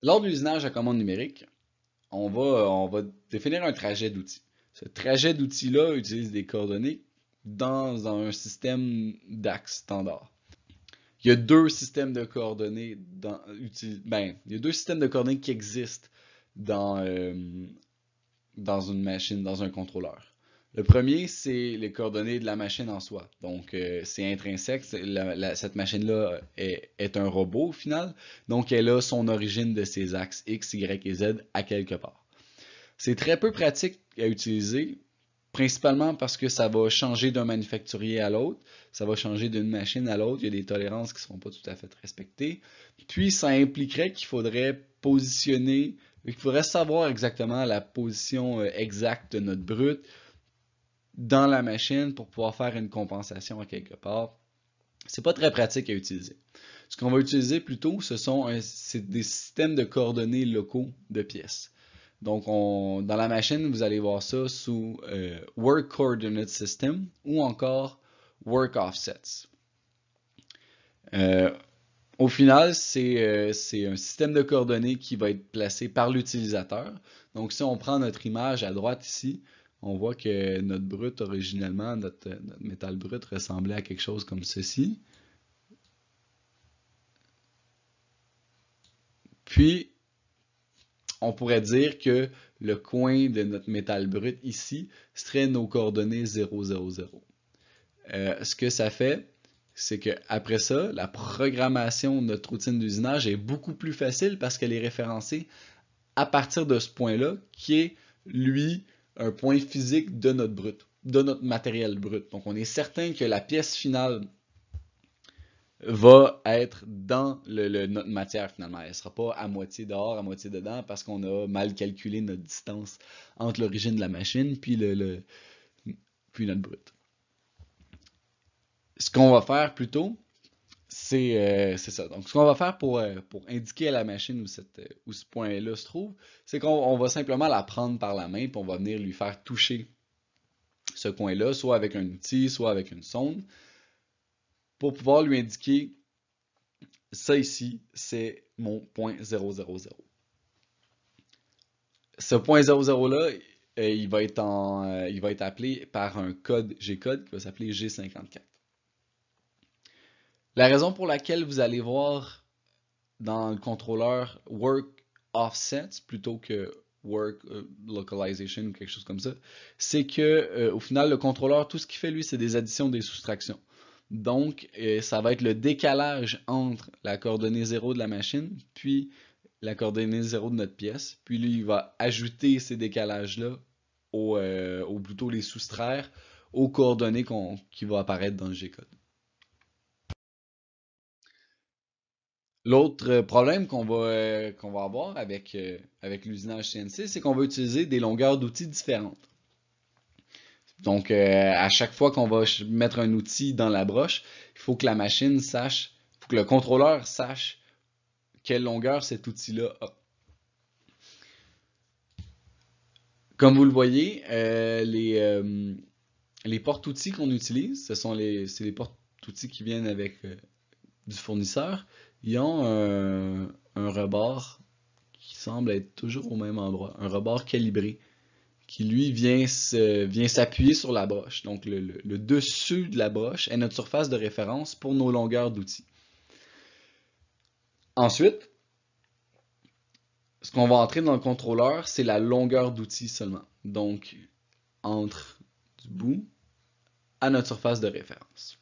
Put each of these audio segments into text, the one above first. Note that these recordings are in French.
Lors de l'usinage à commande numérique, on va définir un trajet d'outils. Ce trajet d'outils-là utilise des coordonnées dans un système d'axes standard. Il y a deux systèmes de coordonnées il y a deux systèmes de coordonnées qui existent dans, dans une machine, dans un contrôleur. Le premier, c'est les coordonnées de la machine en soi. Donc, c'est intrinsèque. Cette machine-là est un robot au final. Donc, elle a son origine de ses axes X, Y et Z à quelque part. C'est très peu pratique à utiliser, principalement parce que ça va changer d'un manufacturier à l'autre, ça va changer d'une machine à l'autre, il y a des tolérances qui ne sont pas tout à fait respectées. Puis ça impliquerait qu'il faudrait positionner, il faudrait savoir exactement la position exacte de notre brut dans la machine pour pouvoir faire une compensation à quelque part. C'est pas très pratique à utiliser. Ce qu'on va utiliser plutôt, c'est des systèmes de coordonnées locaux de pièces. Donc, dans la machine, vous allez voir ça sous Work Coordinate System ou encore Work Offsets. Euh, Au final, c'est un système de coordonnées qui va être placé par l'utilisateur. Donc, si on prend notre image à droite ici, on voit que notre brut, originellement, notre métal brut ressemblait à quelque chose comme ceci. Puis, on pourrait dire que le coin de notre métal brut ici serait nos coordonnées 0, 0, 0. Ce que ça fait, c'est qu'après ça, la programmation de notre routine d'usinage est beaucoup plus facile parce qu'elle est référencée à partir de ce point-là, qui est, lui, un point physique de notre brut, de notre matériel brut. Donc, on est certain que la pièce finale va être dans notre matière finalement. Elle ne sera pas à moitié dehors, à moitié dedans, parce qu'on a mal calculé notre distance entre l'origine de la machine puis, puis notre brut. Ce qu'on va faire plutôt, c'est ça. Donc, ce qu'on va faire pour indiquer à la machine où ce point-là se trouve, c'est qu'on va simplement la prendre par la main, puis on va venir lui faire toucher ce coin-là, soit avec un outil, soit avec une sonde, pour pouvoir lui indiquer ça ici, c'est mon point 000. Ce point 00-là, il va être appelé par un code G-code qui va s'appeler G54. La raison pour laquelle vous allez voir dans le contrôleur Work Offsets plutôt que Work Localization ou quelque chose comme ça, c'est que au final, le contrôleur, tout ce qu'il fait, lui, c'est des additions, des soustractions. Donc, ça va être le décalage entre la coordonnée 0 de la machine, puis la coordonnée 0 de notre pièce. Puis lui, il va ajouter ces décalages-là, ou plutôt les soustraire aux coordonnées qui vont apparaître dans le G-code. L'autre problème qu'on va avoir avec l'usinage CNC, c'est qu'on va utiliser des longueurs d'outils différentes. Donc, à chaque fois qu'on va mettre un outil dans la broche, il faut que la machine sache, il faut que le contrôleur sache quelle longueur cet outil-là a. Comme vous le voyez, les porte-outils qu'on utilise, c'est les porte-outils qui viennent avec du fournisseur. Ils ont un rebord qui semble être toujours au même endroit, un rebord calibré qui lui vient s'appuyer sur la broche. Donc le dessus de la broche est notre surface de référence pour nos longueurs d'outils. Ensuite, ce qu'on va entrer dans le contrôleur, c'est la longueur d'outil seulement. Donc, entre du bout à notre surface de référence.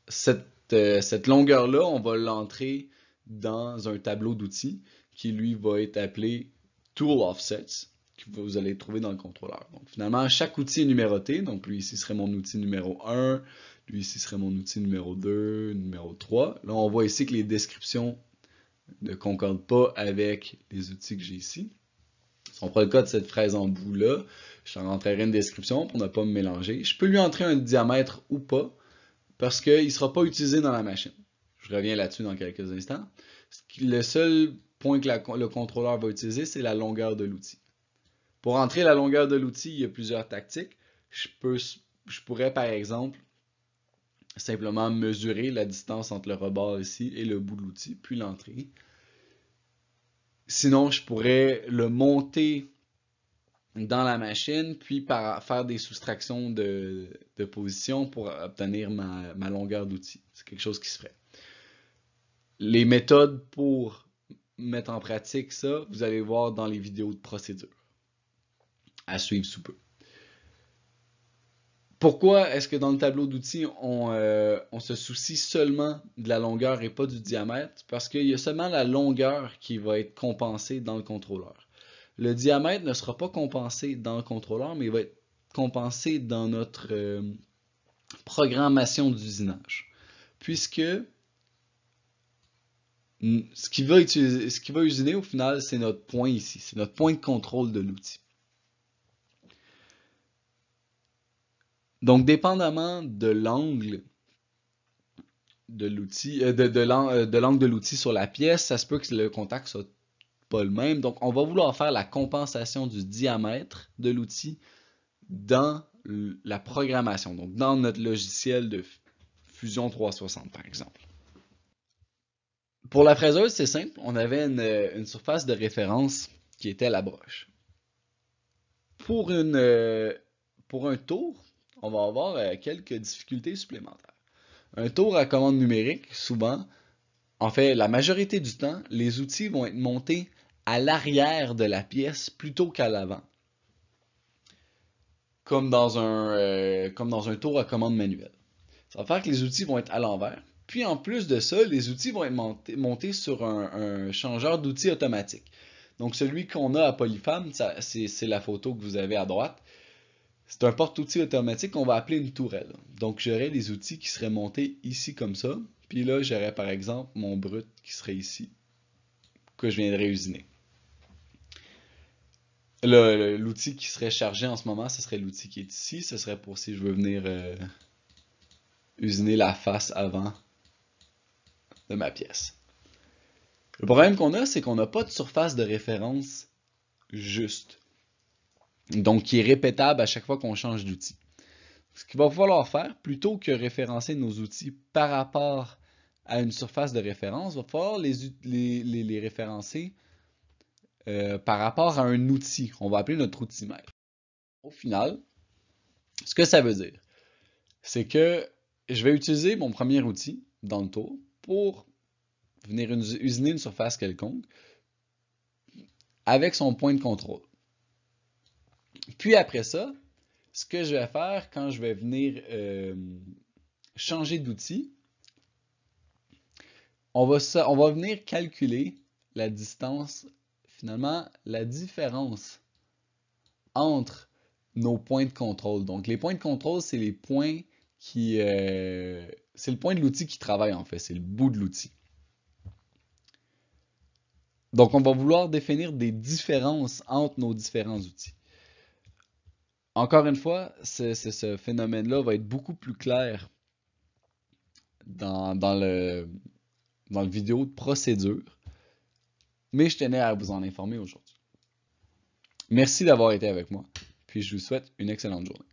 Cette longueur-là, on va l'entrer dans un tableau d'outils qui, lui, va être appelé Tool Offsets, que vous allez trouver dans le contrôleur. Donc, finalement, chaque outil est numéroté. Donc, lui, ici serait mon outil numéro 1. Lui, ici serait mon outil numéro 2, numéro 3. Là, on voit ici que les descriptions ne concordent pas avec les outils que j'ai ici. Si on prend le cas de cette fraise en bout-là, je rentrerai une description pour ne pas me mélanger. Je peux lui entrer un diamètre ou pas, parce qu'il ne sera pas utilisé dans la machine. Je reviens là-dessus dans quelques instants. Le seul point que le contrôleur va utiliser, c'est la longueur de l'outil. Pour entrer la longueur de l'outil, il y a plusieurs tactiques. Je pourrais, par exemple, simplement mesurer la distance entre le rebord ici et le bout de l'outil, puis l'entrée. Sinon, je pourrais le monter dans la machine, puis faire des soustractions de position pour obtenir ma longueur d'outil. C'est quelque chose qui se ferait. Les méthodes pour mettre en pratique ça, vous allez voir dans les vidéos de procédure. À suivre sous peu. Pourquoi est-ce que dans le tableau d'outils, on se soucie seulement de la longueur et pas du diamètre? Parce qu'il y a seulement la longueur qui va être compensée dans le contrôleur. Le diamètre ne sera pas compensé dans le contrôleur, mais il va être compensé dans notre programmation d'usinage. Puisque ce qui va usiner au final, c'est notre point ici, c'est notre point de contrôle de l'outil. Donc, dépendamment de l'angle de l'outil, de l'angle de l'outil sur la pièce, ça se peut que le contact soit pas le même. Donc, on va vouloir faire la compensation du diamètre de l'outil dans la programmation, donc dans notre logiciel de Fusion 360, par exemple. Pour la fraiseuse, c'est simple. On avait une surface de référence qui était la broche. Pour un tour, on va avoir quelques difficultés supplémentaires. Un tour à commande numérique, souvent, en fait, la majorité du temps, les outils vont être montés à l'arrière de la pièce plutôt qu'à l'avant. Comme dans un tour à commande manuelle. Ça va faire que les outils vont être à l'envers. Puis en plus de ça, les outils vont être montés sur un changeur d'outils automatique. Donc celui qu'on a à Polyfam, c'est la photo que vous avez à droite. C'est un porte-outils automatique qu'on va appeler une tourelle. Donc j'aurais les outils qui seraient montés ici comme ça. Puis là, j'aurais par exemple mon brut qui serait ici, que je viendrais usiner. L'outil qui serait chargé en ce moment, ce serait l'outil qui est ici. Ce serait pour si je veux venir usiner la face avant de ma pièce. Le problème qu'on a, c'est qu'on n'a pas de surface de référence juste. Donc, qui est répétable à chaque fois qu'on change d'outil. Ce qu'il va falloir faire, plutôt que référencer nos outils par rapport à une surface de référence, il va falloir les référencer par rapport à un outil qu'on va appeler notre outimètre. Au final, ce que ça veut dire, c'est que je vais utiliser mon premier outil dans le tour pour venir usiner une surface quelconque avec son point de contrôle. Puis après ça, ce que je vais faire quand je vais venir changer d'outil, on va venir calculer la distance, finalement, la différence entre nos points de contrôle. Donc, les points de contrôle, c'est les points qui... c'est le point de l'outil qui travaille, en fait. C'est le bout de l'outil. Donc, on va vouloir définir des différences entre nos différents outils. Encore une fois, ce phénomène-là va être beaucoup plus clair dans le vidéo de procédure, mais je tenais à vous en informer aujourd'hui. Merci d'avoir été avec moi, puis je vous souhaite une excellente journée.